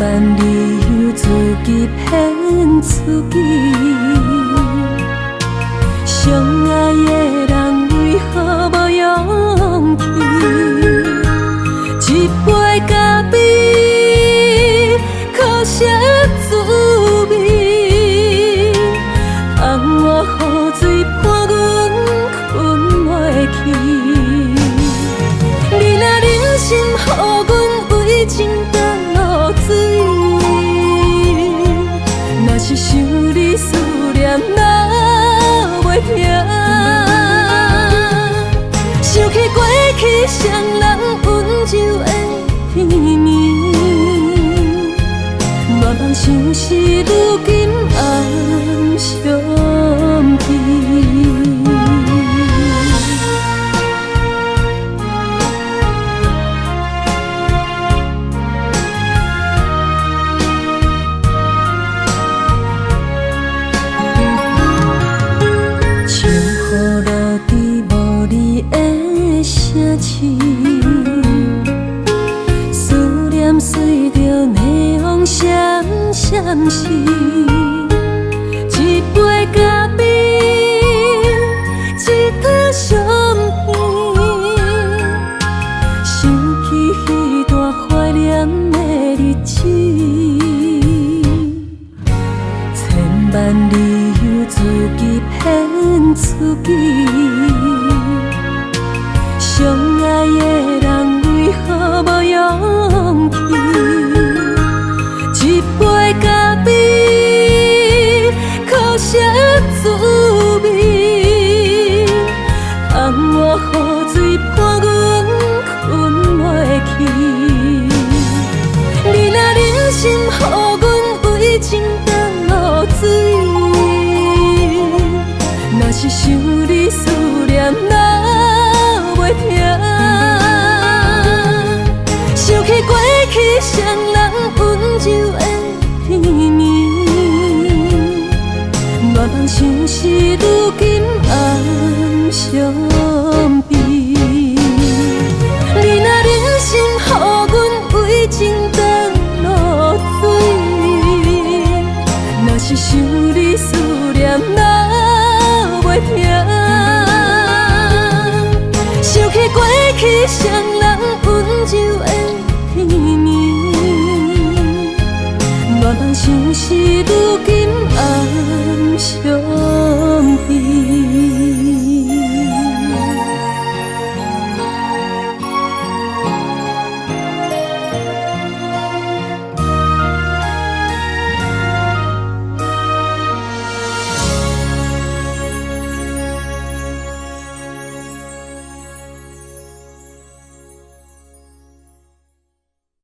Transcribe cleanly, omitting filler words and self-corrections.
万理由自己骗自己，相爱的人为何无勇气？一杯咖啡，可惜滋味，红我雨水伴阮困袂去。你若忍心，予阮为情当落水，若是想你思念哪袂停，想起过去双人温柔的甜蜜，乱梦想是如今暗相依。思念随着霓虹闪闪烁，一杯咖啡，一桌相片，想起彼段怀念的日子，千万理由自己骗自己。相爱的人为何无勇气？一杯咖啡，可惜滋味，红我雨水伴阮困袂去。你若忍心，予阮为情当落水，若是想你思念袂停，想起过去双人温柔的甜蜜，乱梦想是如今暗相依。你若忍心，予阮为情当落水，若是想你思念哪袂停，想起过去双人温柔的甜蜜，乱梦想是如今暗相。